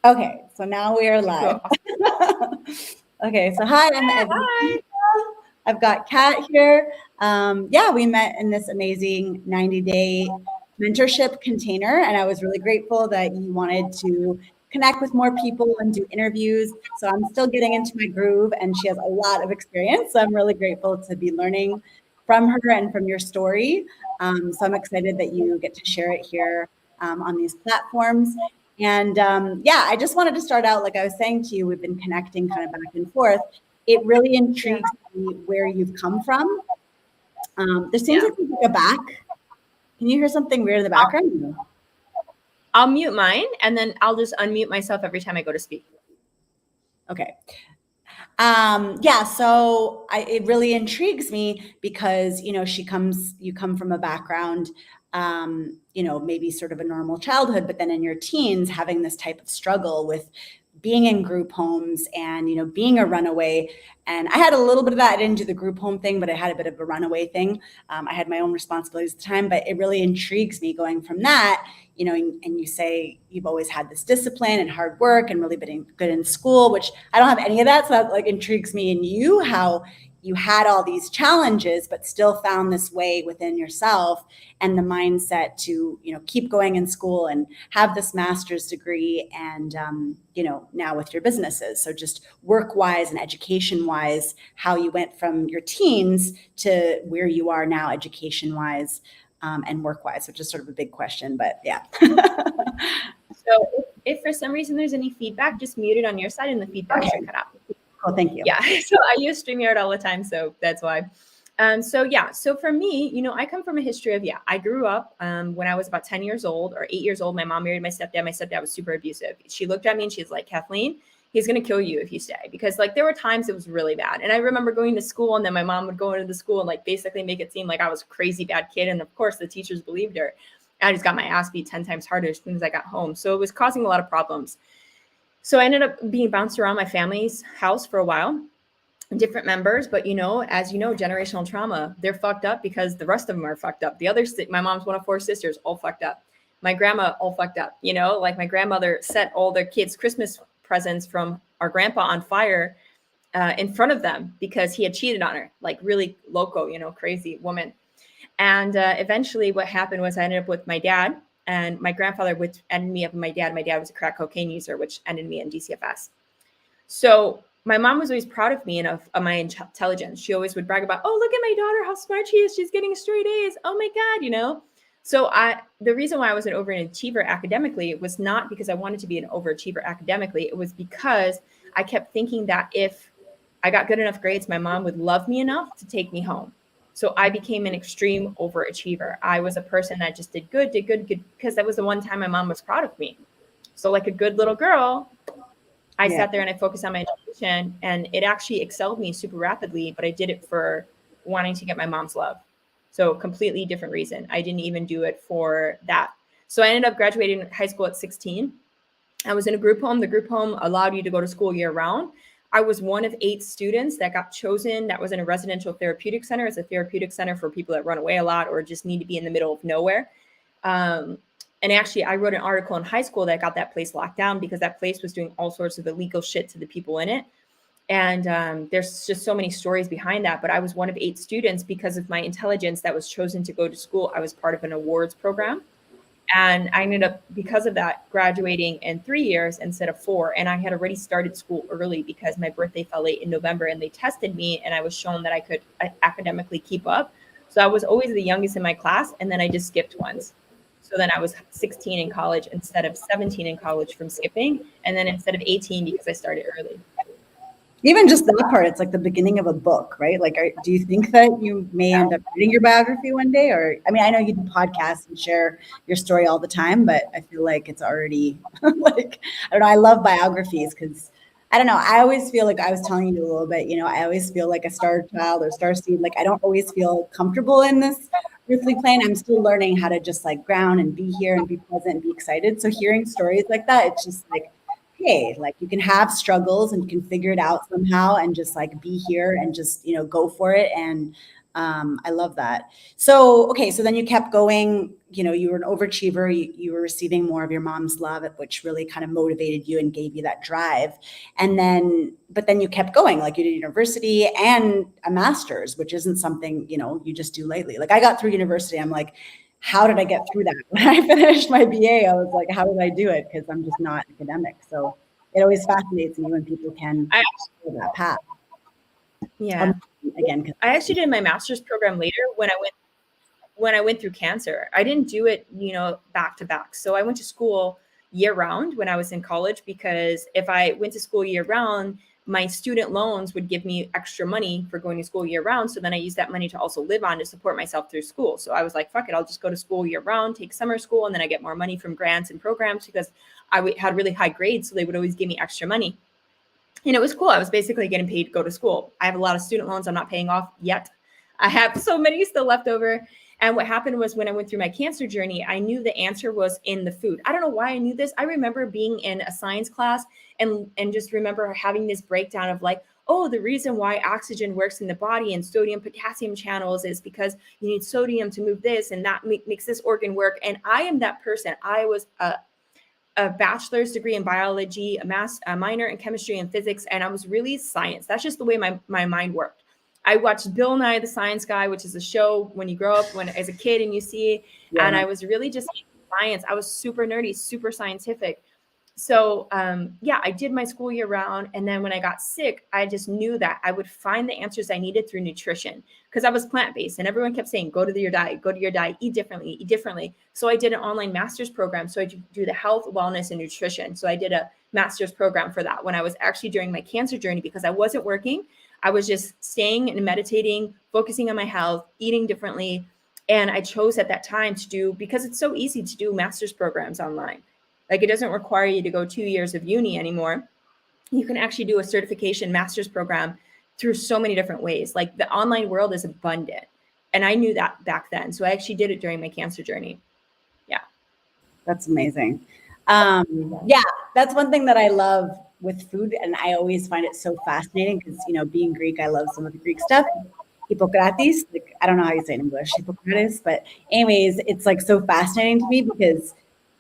Okay, so now we are live. Cool. Okay, so hi, I'm Yeah, Evie. hi. I've got Kat here. Yeah, we met in this amazing 90-day mentorship container, and I was really grateful that you wanted to connect with more people and do interviews. So I'm still getting into my groove, and she has a lot of experience. So I'm really grateful to be learning from her and from your story. So I'm excited that you get to share it here on these platforms. And yeah, I just wanted to start out, like I was saying to you, we've been connecting kind of back and forth. It really intrigues me where you've come from. There seems Yeah. like there's like a back. Can you hear something weird in the I'll, background? No. I'll mute mine and then I'll just unmute myself every time I go to speak. Okay. Yeah, so it really intrigues me because, you come from a background, maybe sort of a normal childhood, but then in your teens, having this type of struggle with being in group homes and, being a runaway. And I had a little bit of that. I didn't do the group home thing, but I had a bit of a runaway thing. I had my own responsibilities at the time, but it really intrigues me going from that, and you say you've always had this discipline and hard work and really been good in school, which I don't have any of that. So that like intrigues me in you, how you had all these challenges, but still found this way within yourself and the mindset to, keep going in school and have this master's degree and, now with your businesses. So just work wise and education wise, how you went from your teens to where you are now education wise. And work wise, which is sort of a big question, but yeah. So if for some reason there's any feedback, just mute it on your side and the feedback Okay. should cut out. Cool. Thank you. Yeah. So I use StreamYard all the time. So that's why. So for me, I come from a history of, I grew up when I was about 10 years old or 8 years old. My mom married my stepdad. My stepdad was super abusive. She looked at me and she's like, Kathleen, he's going to kill you if you stay, because like there were times it was really bad. And I remember going to school and then my mom would go into the school and like basically make it seem like I was a crazy bad kid. And of course the teachers believed her. I just got my ass beat 10 times harder as soon as I got home. So it was causing a lot of problems. So I ended up being bounced around my family's house for a while, different members, but as you know, generational trauma, they're fucked up because the rest of them are fucked up. The others, my mom's one of 4 sisters, all fucked up. My grandma, all fucked up. Like my grandmother set all their kids' Christmas presents from our grandpa on fire in front of them because he had cheated on her, like really loco, crazy woman. And eventually what happened was I ended up with my dad, and my grandfather, which ended me up with my dad. My dad was a crack cocaine user, which ended me in DCFS. So my mom was always proud of me and of my intelligence. She always would brag about, oh, look at my daughter, how smart she is. She's getting straight A's. Oh my God, So the reason why I was an overachiever academically was not because I wanted to be an overachiever academically. It was because I kept thinking that if I got good enough grades, my mom would love me enough to take me home. So I became an extreme overachiever. I was a person that just did good, because that was the one time my mom was proud of me. So like a good little girl, I sat there and I focused on my education, and it actually excelled me super rapidly, but I did it for wanting to get my mom's love. So completely different reason. I didn't even do it for that. So I ended up graduating high school at 16. I was in a group home. The group home allowed you to go to school year round. I was one of 8 students that got chosen that was in a residential therapeutic center. It's a therapeutic center for people that run away a lot or just need to be in the middle of nowhere. And actually, I wrote an article in high school that got that place locked down because that place was doing all sorts of illegal shit to the people in it. And there's just so many stories behind that. But I was one of 8 students because of my intelligence that was chosen to go to school. I was part of an awards program. And I ended up, because of that, graduating in 3 years instead of 4. And I had already started school early because my birthday fell late in November, and they tested me and I was shown that I could academically keep up. So I was always the youngest in my class, and then I just skipped once. So then I was 16 in college instead of 17 in college from skipping. And then instead of 18 because I started early. Even just that part, it's like the beginning of a book, right? Like, do you think that you may end up writing your biography one day? Or, I mean, I know you do podcasts and share your story all the time, but I feel like it's already like, I don't know. I love biographies because I don't know. I always feel like I was telling you a little bit, I always feel like a star child or star seed. Like, I don't always feel comfortable in this earthly plane. I'm still learning how to just like ground and be here and be present and be excited. So hearing stories like that, it's just like, hey, like you can have struggles and you can figure it out somehow and just like be here and just, go for it. And I love that. So, okay, so then you kept going, you were an overachiever, you were receiving more of your mom's love, which really kind of motivated you and gave you that drive. But then you kept going, like you did university and a master's, which isn't something, you just do lately. Like I got through university, I'm like, how did I get through that? When I finished my BA, I was like, how did I do it? Because I'm just not academic. So it always fascinates me when people can go that path. Yeah. Again, I actually did my master's program later when I went through cancer. I didn't do it, back to back. So I went to school year round when I was in college, because if I went to school year round, my student loans would give me extra money for going to school year round. So then I used that money to also live on to support myself through school. So I was like, fuck it, I'll just go to school year round, take summer school, and then I get more money from grants and programs because I had really high grades. So they would always give me extra money. And it was cool. I was basically getting paid to go to school. I have a lot of student loans I'm not paying off yet. I have so many still left over. And what happened was when I went through my cancer journey, I knew the answer was in the food. I don't know why I knew this. I remember being in a science class and just remember having this breakdown of like, oh, the reason why oxygen works in the body and sodium potassium channels is because you need sodium to move this and that makes this organ work. And I am that person. I was a bachelor's degree in biology, a minor in chemistry and physics, and I was really science. That's just the way my mind worked. I watched Bill Nye the Science Guy, which is a show when you grow up as a kid and you see, and I was really just science. I was super nerdy, super scientific. So I did my school year round. And then when I got sick, I just knew that I would find the answers I needed through nutrition because I was plant-based and everyone kept saying, go to your diet, eat differently. So I did an online master's program. So I do the health, wellness, and nutrition. So I did a master's program for that when I was actually during my cancer journey because I wasn't working. I was just staying and meditating, focusing on my health, eating differently. And I chose at that time to do, because it's so easy to do master's programs online. Like it doesn't require you to go 2 years of uni anymore. You can actually do a certification master's program through so many different ways. Like the online world is abundant. And I knew that back then. So I actually did it during my cancer journey. Yeah. That's amazing. That's one thing that I love with food. And I always find it so fascinating because, being Greek, I love some of the Greek stuff. Hippocrates, like, I don't know how you say it in English, Hippocrates. But anyways, it's like so fascinating to me because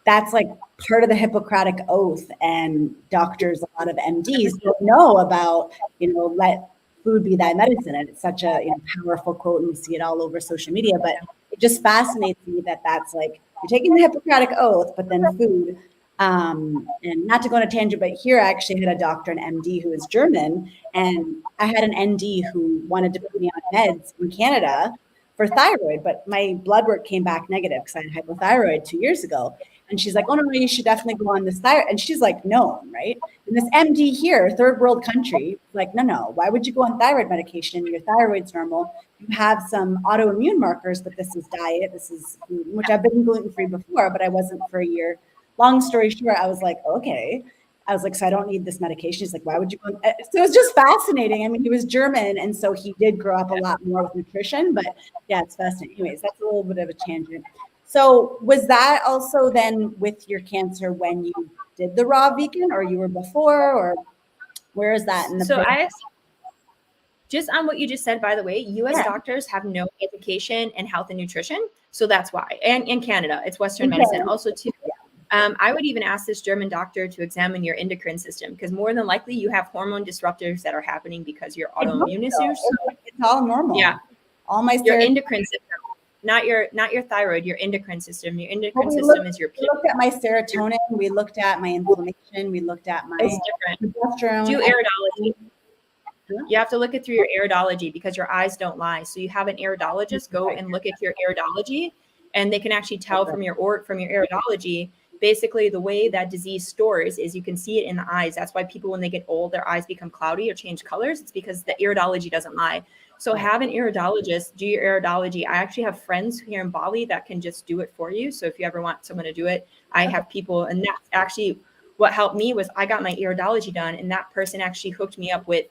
that's like part of the Hippocratic Oath, and doctors, a lot of MDs don't know about, let food be thy medicine. And it's such a powerful quote, and we see it all over social media. But it just fascinates me that that's like you're taking the Hippocratic Oath, but then food. And not to go on a tangent, but here I actually had a doctor, an MD, who is German, and I had an ND who wanted to put me on meds in Canada for thyroid, but my blood work came back negative because I had hypothyroid 2 years ago. And she's like, oh, no, you should definitely go on this thyroid. And she's like, no, right? And this MD here, third world country, like, no, why would you go on thyroid medication? Your thyroid's normal. You have some autoimmune markers, but this is diet. This is food, which I've been gluten-free before, but I wasn't for a year. Long story short, I was like, okay. I was like, so I don't need this medication. He's like, why would you go? So it's just fascinating. I mean, he was German, and so he did grow up a lot more with nutrition, but yeah, it's fascinating. Anyways, that's a little bit of a tangent. So was that also then with your cancer when you did the raw vegan, or you were before, or where is that in the process? Just on what you just said, by the way, U.S. doctors have no education in health and nutrition. So that's why. And in Canada, it's Western medicine also too. I would even ask this German doctor to examine your endocrine system because more than likely you have hormone disruptors that are happening because your autoimmune issues. It's all normal. Yeah. All my your endocrine system. Not your thyroid, your endocrine system. Your endocrine system is your. We looked at my serotonin. We looked at my inflammation. We looked at my progesterone. Do iridology. You have to look it through your iridology because your eyes don't lie. So you have an iridologist go and look at your iridology, and they can actually tell from your iridology. Basically, the way that disease stores is you can see it in the eyes. That's why people, when they get old, their eyes become cloudy or change colors. It's because the iridology doesn't lie. So have an iridologist do your iridology. I actually have friends here in Bali that can just do it for you. So if you ever want someone to do it, I have people. And that's actually what helped me was I got my iridology done. And that person actually hooked me up with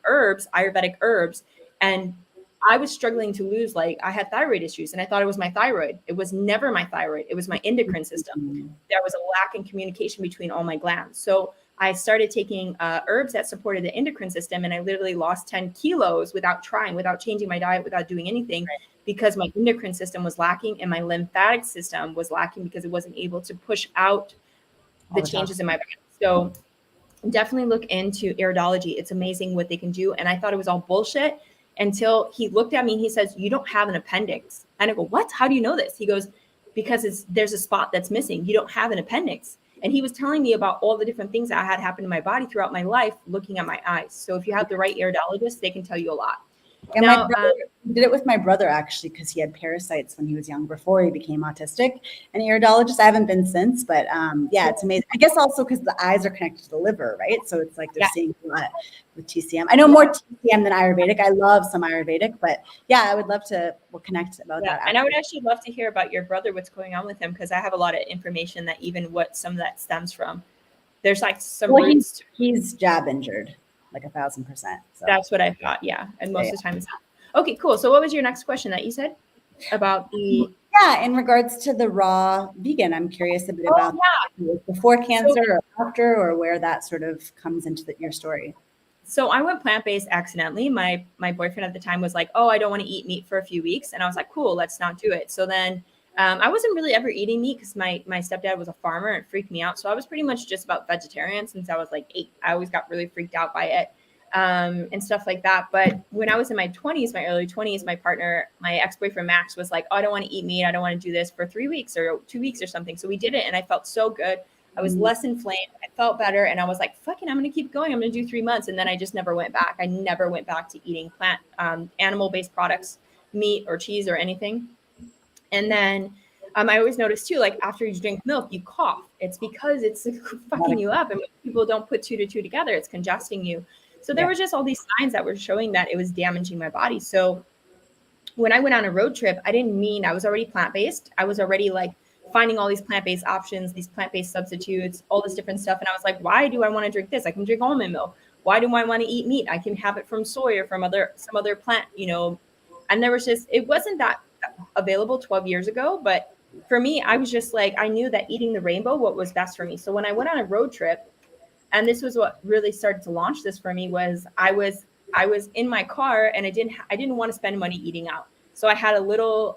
herbs, Ayurvedic herbs. And I was struggling to lose, like I had thyroid issues and I thought it was my thyroid. It was never my thyroid. It was my endocrine system. There was a lack in communication between all my glands. So I started taking herbs that supported the endocrine system, and I literally lost 10 kilos without trying, without changing my diet, without doing anything, because my endocrine system was lacking and my lymphatic system was lacking because it wasn't able to push out the changes in my body. So definitely look into iridology. It's amazing what they can do. And I thought it was all bullshit until he looked at me and he says, "You don't have an appendix." And I go, "What? How do you know this?" He goes, "Because there's a spot that's missing. You don't have an appendix." And he was telling me about all the different things that had happened in my body throughout my life, looking at my eyes. So if you have the right iridologist, they can tell you a lot. And now, my brother did it with my brother, actually, because he had parasites when he was young before he became autistic. An iridologist, I haven't been since, but yeah, it's amazing. I guess also because the eyes are connected to the liver, right? So it's like they're seeing a lot with TCM. I know more TCM than Ayurvedic. I love some Ayurvedic, but yeah, I would love to connect about that. And I would actually love to hear about your brother, what's going on with him, because I have a lot of information that even what some of that stems from. There's like some roots. He's jab injured. Like 1,000%. So. That's what I thought. Yeah. And most of the time it's okay, cool. So what was your next question that you said about the? Yeah. In regards to the raw vegan, I'm curious a bit about before cancer or after, or where that sort of comes into your story. So I went plant-based accidentally. My boyfriend at the time was like, "Oh, I don't want to eat meat for a few weeks." And I was like, "Cool, let's not do it." So then I wasn't really ever eating meat because my stepdad was a farmer and it freaked me out. So I was pretty much just about vegetarian since I was like 8. I always got really freaked out by it and stuff like that. But when I was in my 20s, my early 20s, my partner, my ex-boyfriend Max was like, "Oh, I don't want to eat meat. I don't want to do this for 3 weeks or 2 weeks or something." So we did it and I felt so good. I was less inflamed. I felt better. And I was like, fucking, I'm going to keep going. I'm going to do 3 months. And then I just never went back. I never went back to eating animal-based products, meat or cheese or anything. And then I always notice too, like after you drink milk, you cough. It's because it's fucking you up. And people don't put 2 to 2 together. It's congesting you. So there were just all these signs that were showing that it was damaging my body. So when I went on a road trip, I was already plant-based. I was already like finding all these plant-based options, these plant-based substitutes, all this different stuff. And I was like, why do I want to drink this? I can drink almond milk. Why do I want to eat meat? I can have it from soy or from some other plant, and there was just, it wasn't that available 12 years ago. But for me, I was just like, I knew that eating the rainbow, what was best for me. So when I went on a road trip, and this was what really started to launch this for me, was I was in my car and I didn't want to spend money eating out. So I had a little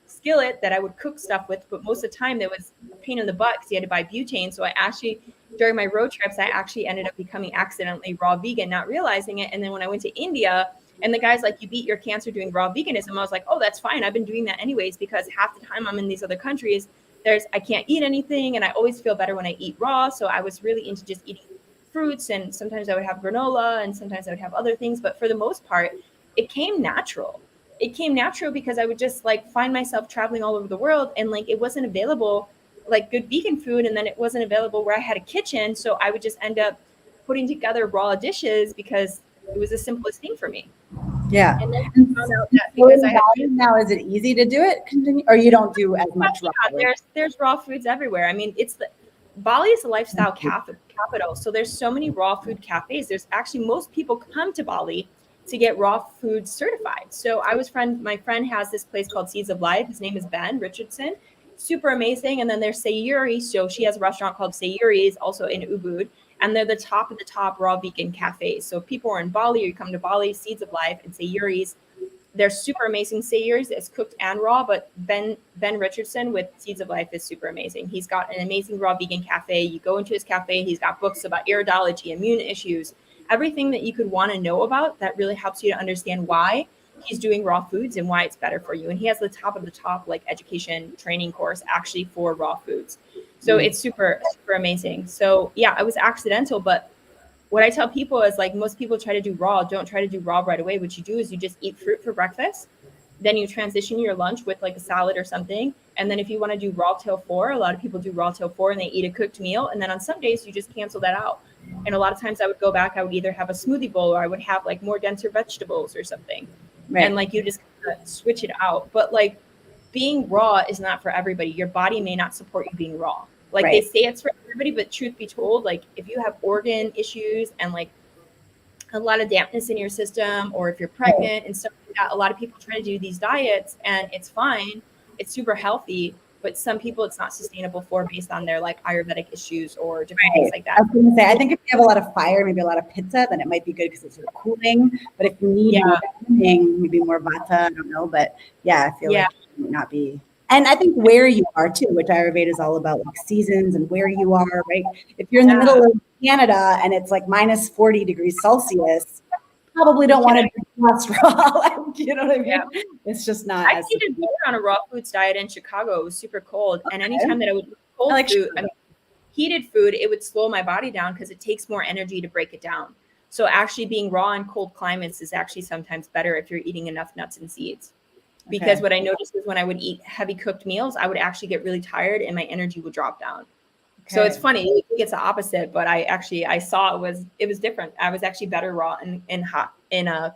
skillet that I would cook stuff with, but most of the time there was a pain in the butt because you had to buy butane. So I actually, during my road trips, I actually ended up becoming accidentally raw vegan, not realizing it. And then when I went to India and the guy's like, "You beat your cancer doing raw veganism," I was like, "Oh, that's fine. I've been doing that anyways," because half the time I'm in these other countries, I can't eat anything and I always feel better when I eat raw. So I was really into just eating fruits, and sometimes I would have granola and sometimes I would have other things. But for the most part, it came natural. It came natural because I would just like find myself traveling all over the world and like it wasn't available, like good vegan food. And then it wasn't available where I had a kitchen. So I would just end up putting together raw dishes because it was the simplest thing for me. Yeah. And then I found out that because now, is it easy to do it? Or you don't do as much raw? There's raw foods everywhere. I mean, Bali is a lifestyle capital. So there's so many raw food cafes. There's actually, most people come to Bali to get raw food certified. So my friend has this place called Seeds of Life. His name is Ben Richardson. Super amazing. And then there's Sayuri. So she has a restaurant called Sayuri's also in Ubud. And they're the top of the top raw vegan cafes. So if people are in Bali or you come to Bali, Seeds of Life and Sayuri's, they're super amazing. Sayuri's is cooked and raw, but Ben Richardson with Seeds of Life is super amazing. He's got an amazing raw vegan cafe. You go into his cafe, he's got books about iridology, immune issues, everything that you could want to know about that really helps you to understand why he's doing raw foods and why it's better for you. And he has the top of the top like education training course actually for raw foods. So it's super, super amazing. So yeah, it was accidental, but what I tell people is like most people try to do raw, don't try to do raw right away. What you do is you just eat fruit for breakfast. Then you transition your lunch with like a salad or something. And then if you want to do raw till 4, a lot of people do raw till 4 and they eat a cooked meal. And then on some days you just cancel that out. And a lot of times I would go back, I would either have a smoothie bowl or I would have like more denser vegetables or something. Right. And like you just kind of switch it out. But like being raw is not for everybody. Your body may not support you being raw. Like they say it's for everybody, but truth be told, like if you have organ issues and like a lot of dampness in your system, or if you're pregnant and stuff like that, a lot of people try to do these diets and it's fine. It's super healthy. but some people it's not sustainable for based on their like Ayurvedic issues or different things like I that. was going to say, I think if you have a lot of fire, maybe a lot of pitta, then it might be good because it's sort of cooling. But if you need more cooling, maybe more vata, I don't know. But yeah, I feel like it might not be. And I think where you are too, which Ayurveda is all about, like seasons and where you are, right? If you're in the middle of Canada and it's like minus 40 degrees Celsius, probably don't want to drink cholesterol. You know what I mean? Yeah. It's just not. I did better on a raw foods diet in Chicago. It was super cold. Okay. And anytime that I would eat cold food, heated food, it would slow my body down because it takes more energy to break it down. So actually being raw in cold climates is actually sometimes better if you're eating enough nuts and seeds. Because what I noticed is when I would eat heavy cooked meals, I would actually get really tired and my energy would drop down. Okay. So it's funny, you think it's the opposite, but I saw it was different. I was actually better raw in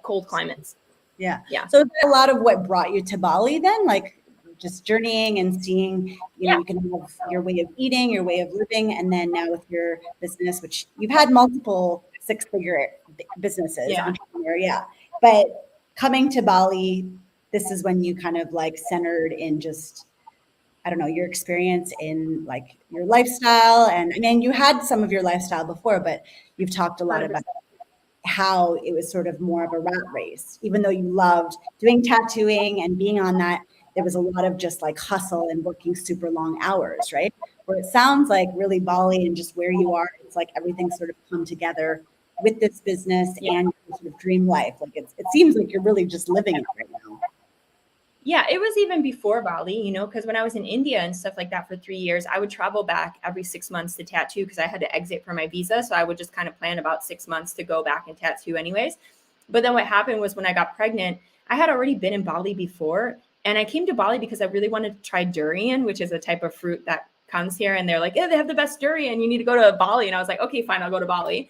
cold climates. Yeah. So is that a lot of what brought you to Bali then? Like just journeying and seeing, you can have your way of eating, your way of living, and then now with your business, which you've had multiple 6-figure businesses, entrepreneur, but coming to Bali, this is when you kind of like centered in just, I don't know, your experience in like your lifestyle. And I mean, you had some of your lifestyle before, but you've talked a lot 100%. About how it was sort of more of a rat race, even though you loved doing tattooing and being on that, there was a lot of just like hustle and working super long hours, right? Where it sounds like really Bali and just where you are, it's like everything sort of come together with this business and your sort of dream life. Like it seems like you're really just living it right now. Yeah, it was even before Bali, because when I was in India and stuff like that for 3 years, I would travel back every 6 months to tattoo because I had to exit for my visa. So I would just kind of plan about 6 months to go back and tattoo anyways. But then what happened was when I got pregnant, I had already been in Bali before. And I came to Bali because I really wanted to try durian, which is a type of fruit that comes here. And they're like, yeah, they have the best durian. You need to go to Bali. And I was like, okay, fine, I'll go to Bali.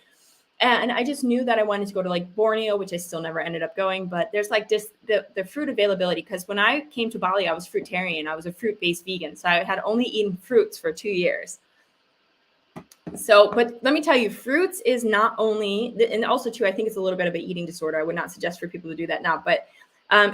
And I just knew that I wanted to go to like Borneo, which I still never ended up going. But there's like just the fruit availability. Because when I came to Bali, I was fruitarian. I was a fruit-based vegan. So I had only eaten fruits for 2 years. So, but let me tell you, fruits is not only, and also too, I think it's a little bit of an eating disorder. I would not suggest for people to do that now. But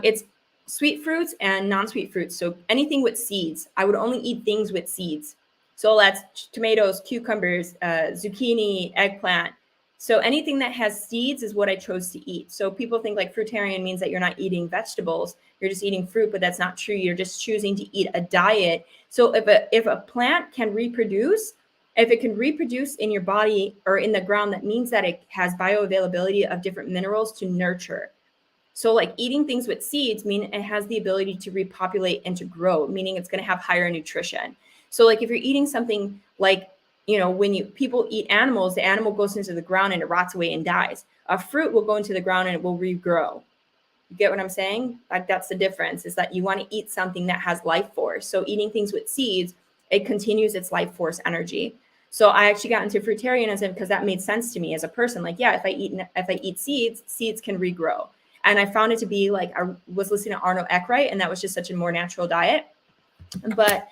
it's sweet fruits and non-sweet fruits. So anything with seeds. I would only eat things with seeds. So that's tomatoes, cucumbers, zucchini, eggplant. So anything that has seeds is what I chose to eat. So people think like fruitarian means that you're not eating vegetables, you're just eating fruit, but that's not true. You're just choosing to eat a diet. So if a plant can reproduce, if it can reproduce in your body or in the ground, that means that it has bioavailability of different minerals to nurture. So like eating things with seeds mean it has the ability to repopulate and to grow, meaning it's going to have higher nutrition. So like if you're eating something like, when people eat animals, the animal goes into the ground and it rots away and dies. A fruit will go into the ground and it will regrow. You get what I'm saying? Like that's the difference, is that you want to eat something that has life force. So eating things with seeds, it continues its life force energy. So I actually got into fruitarianism because that made sense to me as a person. Like, yeah, if I eat seeds can regrow. And I found it to be like, I was listening to Arno Eckhart, and that was just such a more natural diet. But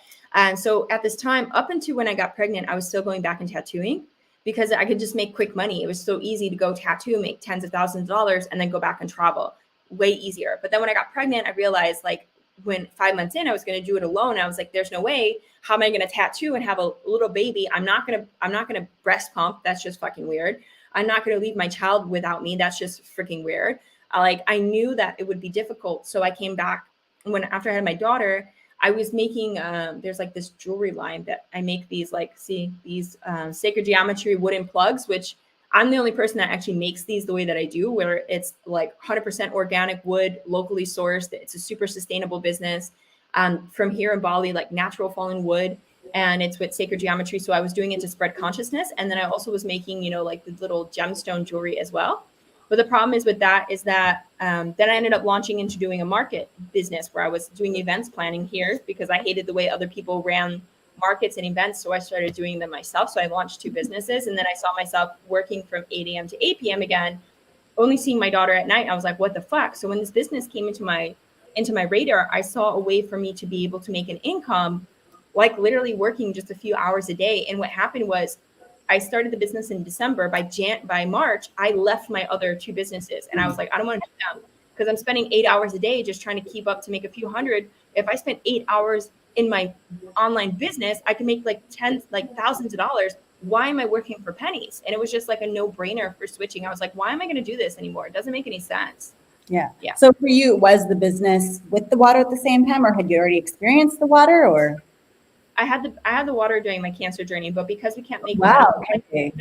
so at this time, up until when I got pregnant, I was still going back and tattooing because I could just make quick money. It was so easy to go tattoo, make tens of thousands of dollars, and then go back and travel. Way easier. But then when I got pregnant, I realized like when 5 months in, I was going to do it alone. I was like, there's no way. How am I going to tattoo and have a little baby? I'm not going to breast pump. That's just fucking weird. I'm not going to leave my child without me. That's just freaking weird. I knew that it would be difficult. So I came back after I had my daughter, I was making, there's like this jewelry line that I make these sacred geometry wooden plugs, which I'm the only person that actually makes these the way that I do, where it's like 100% organic wood, locally sourced. It's a super sustainable business from here in Bali, like natural fallen wood, and it's with sacred geometry. So I was doing it to spread consciousness. And then I also was making, like the little gemstone jewelry as well. But the problem is with that is that then I ended up launching into doing a market business where I was doing events planning here because I hated the way other people ran markets and events. So I started doing them myself. So I launched 2 businesses, and then I saw myself working from 8 a.m. to 8 p.m. again, only seeing my daughter at night. I was like, what the fuck? So when this business came into my radar, I saw a way for me to be able to make an income, like literally working just a few hours a day. And what happened was I started the business in December. By March, I left my other 2 businesses. And I was like, I don't want to do them because I'm spending 8 hours a day just trying to keep up to make a few hundred. If I spent 8 hours in my online business, I can make like thousands of dollars. Why am I working for pennies? And it was just like a no-brainer for switching. I was like, why am I going to do this anymore? It doesn't make any sense. Yeah. Yeah. So for you, was the business with the water at the same time, or had you already experienced the water, or? I had the water during my cancer journey, but because we can't make Wow. money, Okay.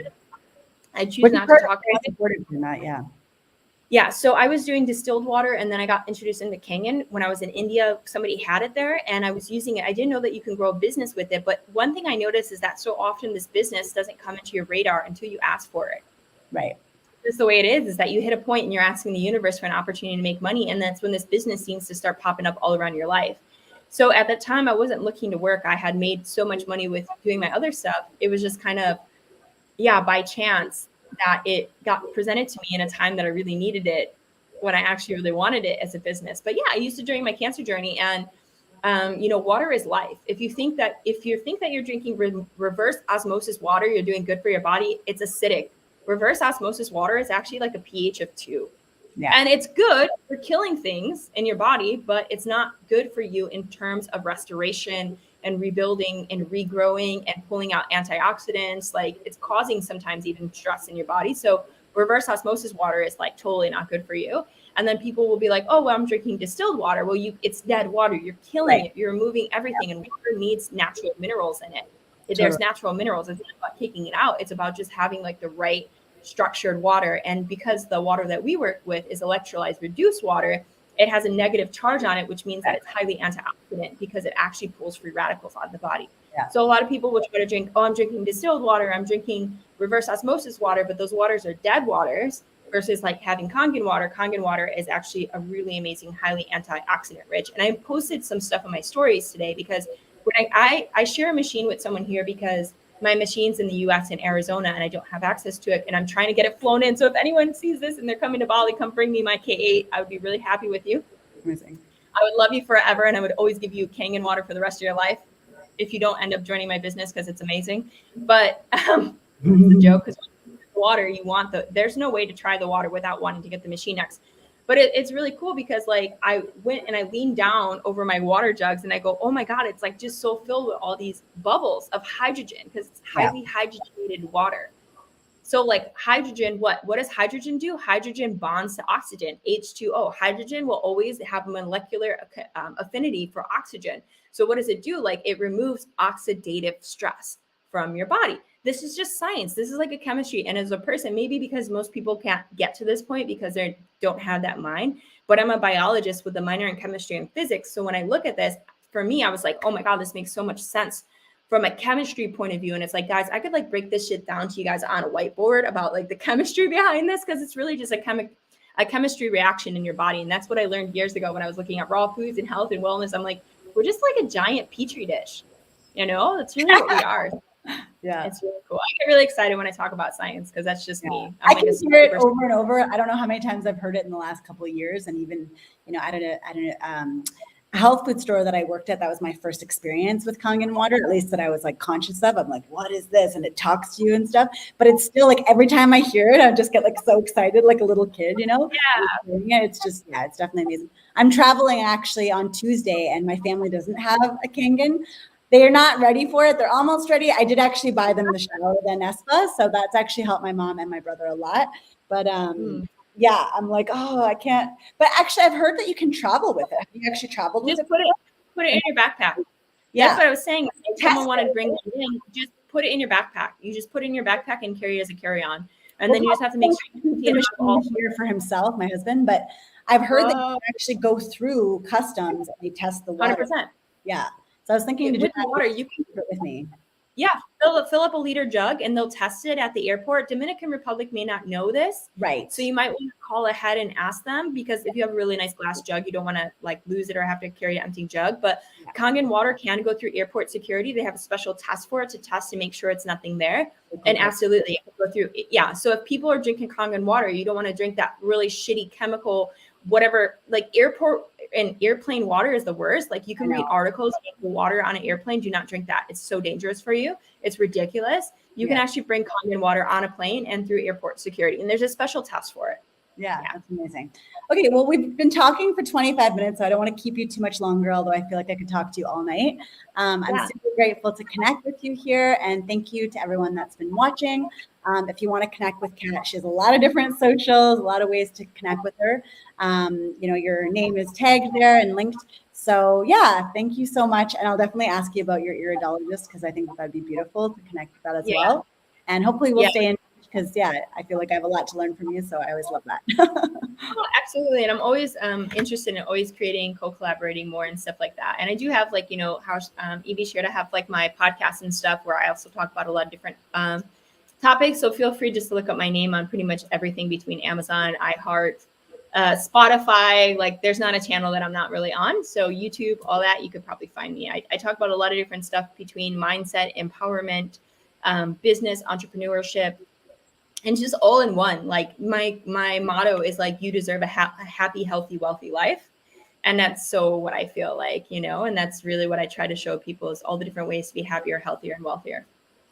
I choose Which not to part talk very about it. supportive in that, yeah. Yeah, so I was doing distilled water, and then I got introduced into Kangen when I was in India. Somebody had it there, and I was using it. I didn't know that you can grow a business with it, but one thing I noticed is that so often this business doesn't come into your radar until you ask for it. Right. Just the way it is that you hit a point and you're asking the universe for an opportunity to make money, and that's when this business seems to start popping up all around your life. So at that time, I wasn't looking to work. I had made so much money with doing my other stuff. It was just kind of, yeah, by chance that it got presented to me in a time that I really needed it, when I actually really wanted it as a business. But yeah, I used it during my cancer journey, and water is life. If you think that you're drinking reverse osmosis water, you're doing good for your body, it's acidic. Reverse osmosis water is actually like a pH of 2. Yeah. And it's good for killing things in your body, but it's not good for you in terms of restoration and rebuilding and regrowing and pulling out antioxidants. Like, it's causing sometimes even stress in your body. So reverse osmosis water is like totally not good for you. And then people will be like, oh, well, I'm drinking distilled water. Well, it's dead water. You're killing it. You're removing everything. And water needs natural minerals in it. There's natural minerals. It's not about taking it out. It's about just having like the right structured water. And because the water that we work with is electrolyzed reduced water, it has a negative charge on it, which means that it's highly antioxidant because it actually pulls free radicals out of the body. Yeah. So a lot of people will try to drink, oh, I'm drinking distilled water, I'm drinking reverse osmosis water, but those waters are dead waters versus like having Kangen water. Kangen water is actually a really amazing, highly antioxidant rich. And I posted some stuff on my stories today because when I share a machine with someone here because my machine's in the US and Arizona and I don't have access to it, and I'm trying to get it flown in. So if anyone sees this and they're coming to Bali, come bring me my K8. I would be really happy with you. Amazing. I would love you forever, and I would always give you Kangen water for the rest of your life if you don't end up joining my business, because it's amazing. But it's a joke, because water, you want there's no way to try the water without wanting to get the machine next. But it's really cool because like I went and I leaned down over my water jugs and I go, oh my God, it's like just so filled with all these bubbles of hydrogen because it's highly hydrogenated water. So like hydrogen, what does hydrogen do? Hydrogen bonds to oxygen, H2O. Hydrogen will always have a molecular affinity for oxygen. So what does it do? Like, it removes oxidative stress from your body. This is just science. This is like a chemistry. And as a person, maybe because most people can't get to this point because they don't have that mind, but I'm a biologist with a minor in chemistry and physics. So when I look at this, for me, I was like, oh my God, this makes so much sense from a chemistry point of view. And it's like, guys, I could like break this shit down to you guys on a whiteboard about like the chemistry behind this, because it's really just a chemistry reaction in your body. And that's what I learned years ago when I was looking at raw foods and health and wellness. I'm like, we're just like a giant petri dish. That's really what we are. Yeah, it's really cool. I get really excited when I talk about science because that's just me. I can hear it over and over. I don't know how many times I've heard it in the last couple of years, and even at a health food store that I worked at, that was my first experience with Kangen water, at least that I was like conscious of. I'm like, what is this? And it talks to you and stuff. But it's still like every time I hear it, I just get like so excited, like a little kid. Yeah, it's just it's definitely amazing. I'm traveling actually on Tuesday, and my family doesn't have a Kangen. They are not ready for it. They're almost ready. I did actually buy them the shower then Espa, so that's actually helped my mom and my brother a lot. But yeah, I'm like, oh, I can't. But actually, I've heard that you can travel with it. Have you actually traveled with it? Put it in your backpack. Yeah, that's what I was saying. If someone wanted to bring it in, just put it in your backpack. You just put it in your backpack and carry it as a carry-on. And then you just have to make sure you all here for himself, my husband. But I've heard that you actually go through customs and they test the water. 100%. Yeah. So I was thinking with the water, you can put it with me. Yeah, fill up a liter jug and they'll test it at the airport. Dominican Republic may not know this. Right. So you might want to call ahead and ask them, because if you have a really nice glass jug, you don't want to like lose it or have to carry an empty jug. But Kangen water can go through airport security. They have a special test for it to test to make sure it's nothing there. And absolutely go through. Yeah. So if people are drinking Kangen water, you don't want to drink that really shitty chemical, whatever, like airport and airplane water is the worst. Like, you can read articles about water on an airplane. Do not drink that. It's so dangerous for you. It's ridiculous. You can actually bring Kangen water on a plane and through airport security. And there's a special test for it. Yeah, that's amazing. Okay, well, we've been talking for 25 minutes, so I don't want to keep you too much longer, although I feel like I could talk to you all night. I'm super grateful to connect with you here, and thank you to everyone that's been watching. If you want to connect with Kat, she has a lot of different socials, a lot of ways to connect with her. Your name is tagged there and linked. So yeah, thank you so much. And I'll definitely ask you about your iridologist because I think that'd be beautiful to connect with that as well. And hopefully we'll stay in touch because I feel like I have a lot to learn from you. So I always love that. Oh, absolutely. And I'm always interested in always creating, co-collaborating more and stuff like that. And I do have how Evie shared, I have like my podcast and stuff where I also talk about a lot of different topics. So feel free just to look up my name on pretty much everything between Amazon, iHeart, Spotify. Like there's not a channel that I'm not really on. So YouTube, all that, you could probably find me. I talk about a lot of different stuff between mindset, empowerment, business, entrepreneurship, and just all in one. Like my motto is like, you deserve a happy, healthy, wealthy life. And that's so what I feel like, and that's really what I try to show people is all the different ways to be happier, healthier, and wealthier.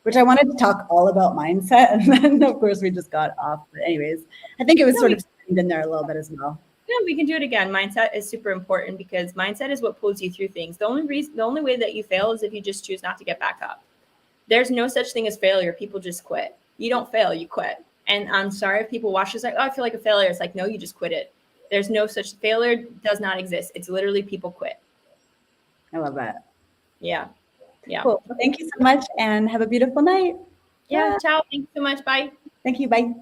Which I wanted to talk all about mindset. And then of course we just got off. But anyways, I think it was sort of in there a little bit as well. Yeah, we can do it again. Mindset is super important because mindset is what pulls you through things. The only way that you fail is if you just choose not to get back up. There's no such thing as failure. People just quit. You don't fail, you quit. And I'm sorry if people watch this like, oh, I feel like a failure. It's like, no, you just quit it. There's no such failure, does not exist. It's literally people quit. I love that. Yeah. Cool. Well, thank you so much and have a beautiful night. Yeah. Ciao. Thank you so much. Bye. Thank you. Bye.